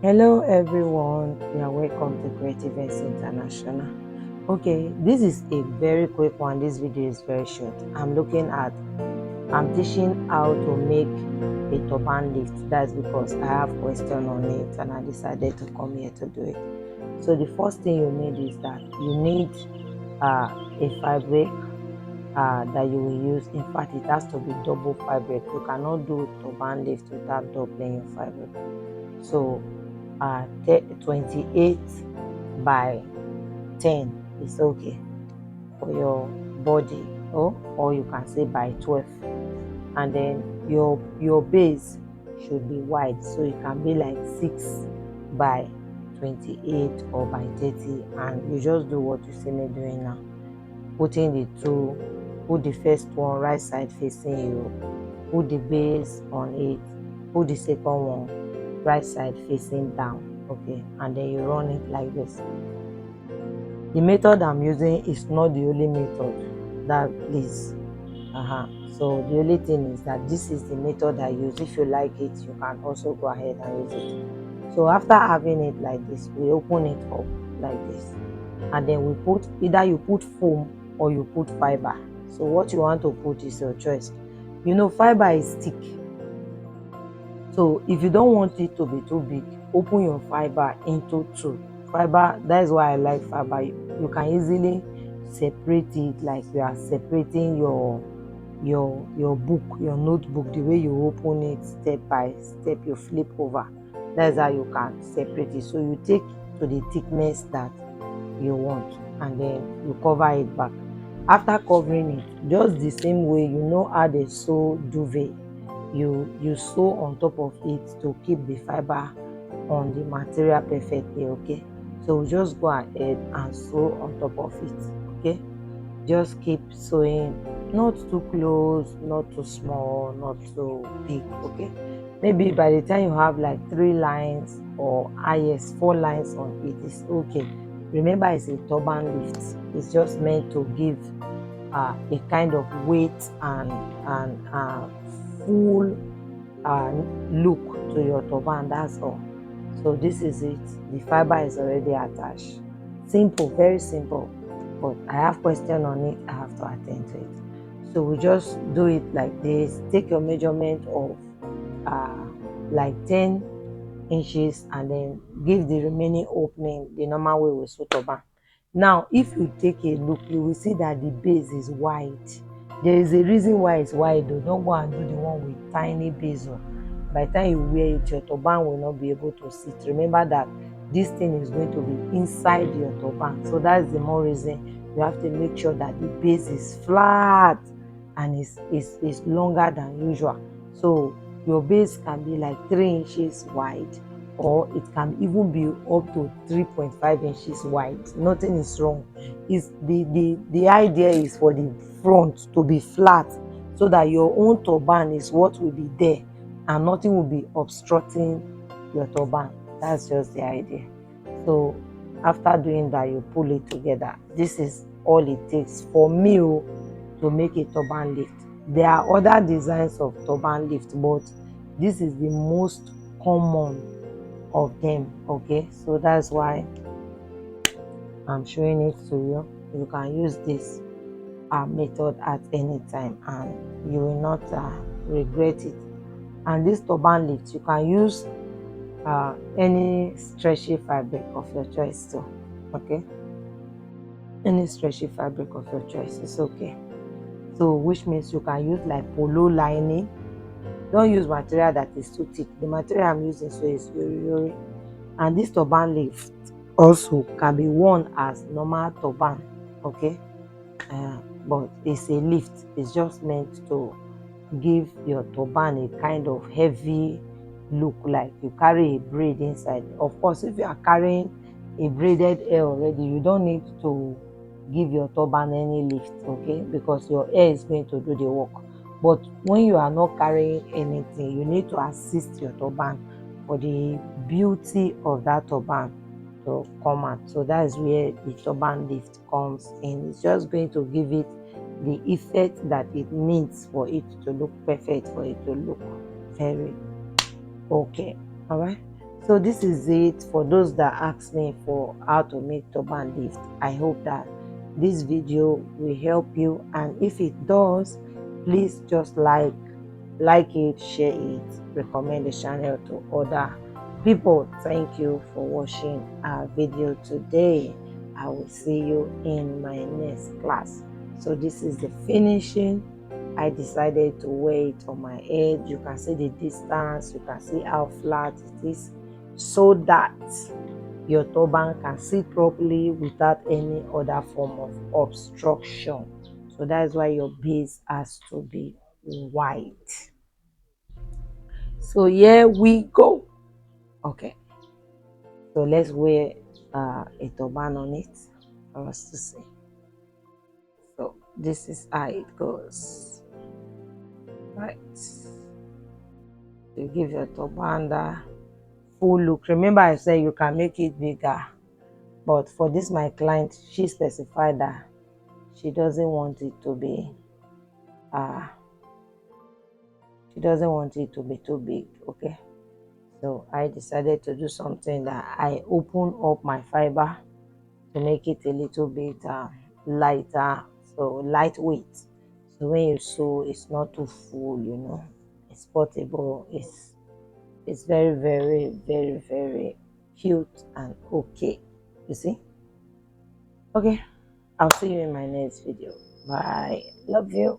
Hello everyone, you are welcome to Creative S International. Okay, this is a very quick one. This video is very short. I'm teaching how to make a turban lift. That's because I have question on it and I decided to come here to do it. So the first thing you need is that you need a fabric that you will use. In fact, it has to be double fabric. You cannot do turban lift without doubling your fabric. So 28 by 10 is okay for your body, or you can say by 12. And then your base should be wide, so it can be like 6 by 28 or by 30. And you just do what you see me doing now, putting put the first one right side facing you, put the base on it, put the second one right side facing down. Okay, and then you run it like this. The method I'm using is not the only method, that please. So the only thing is that this is the method I use. If you like it, you can also go ahead and use it. So after having it like this, we open it up like this, and then we put, either you put foam or you put fiber. So what you want to put is your choice. Fiber is thick, so if you don't want it to be too big, open your fiber into two. Fiber, that is why I like fiber. You can easily separate it, like you are separating your book, your notebook. The way you open it step by step, you flip over. That's how you can separate it. So you take to the thickness that you want, and then you cover it back. After covering it, just the same way, how they sew duvet, you sew on top of it to keep the fiber on the material perfectly. Okay, so we just go ahead and sew on top of it. Okay, just keep sewing, not too close, not too small, not too big. Okay, maybe by the time you have like 3 lines, or highest 4 lines on it, is okay. Remember, it's a turban lift. It's just meant to give a kind of weight and full uh, look to your turban. That's all. So this is it. The fiber is already attached. Simple, very simple. But I have question on it. I have to attend to it. So we just do it like this. Take your measurement of uh, like 10 inches, and then give the remaining opening the normal way we sew turban. Now, if you take a look, you will see that the base is wide. There is a reason why it's wide though. Don't go and do the one with tiny base. By the time you wear it, your turban will not be able to sit. Remember that this thing is going to be inside your turban. So that's the more reason you have to make sure that the base is flat and is longer than usual. So your base can be like 3 inches wide, or it can even be up to 3.5 inches wide. Nothing is wrong. Is the idea is for the front to be flat, so that your own turban is what will be there, and nothing will be obstructing your turban. That's just the idea. So after doing that, you pull it together. This is all it takes for me to make a turban lift. There are other designs of turban lift, but this is the most common of them. Okay, so that's why I'm showing it to you. You can use this method at any time, and you will not regret it. And this turban lift, you can use any stretchy fabric of your choice too. Okay, any stretchy fabric of your choice is okay. So which means you can use like polo lining. Don't use material that is too thick. The material I'm using so is yori. And this turban lift also can be worn as normal turban. Okay, uh, but it's a lift. It's just meant to give your turban a kind of heavy look, like you carry a braid inside. Of course, if you are carrying a braided hair already, you don't need to give your turban any lift. Okay, because your hair is going to do the work. But when you are not carrying anything, you need to assist your turban for the beauty of that turban to come out. So that is where the turban lift comes in. It's just going to give it the effect that it needs for it to look perfect, for it to look very okay. All right. So this is it for those that ask me for how to make turban lift. I hope that this video will help you, and if it does, please just like it, share it, recommend the channel to other people. Thank you for watching our video today. I will see you in my next class. So this is the finishing. I decided to wear it on my head. You can see the distance, you can see how flat it is, so that your turban can sit properly without any other form of obstruction. So that's why your base has to be white. So here we go. Okay, so let's wear a turban on it for us to see. So this is how it goes. Right, you give your turban that full look. Remember I said you can make it bigger, but for this my client, she specified that she doesn't want it to be uh she doesn't want it to be too big. Okay, so I decided to do something that I open up my fiber to make it a little bit lighter, so lightweight. So when you sew, it's not too full, it's portable. It's very, very, very, very cute and okay. You see? Okay, I'll see you in my next video. Bye. Love you.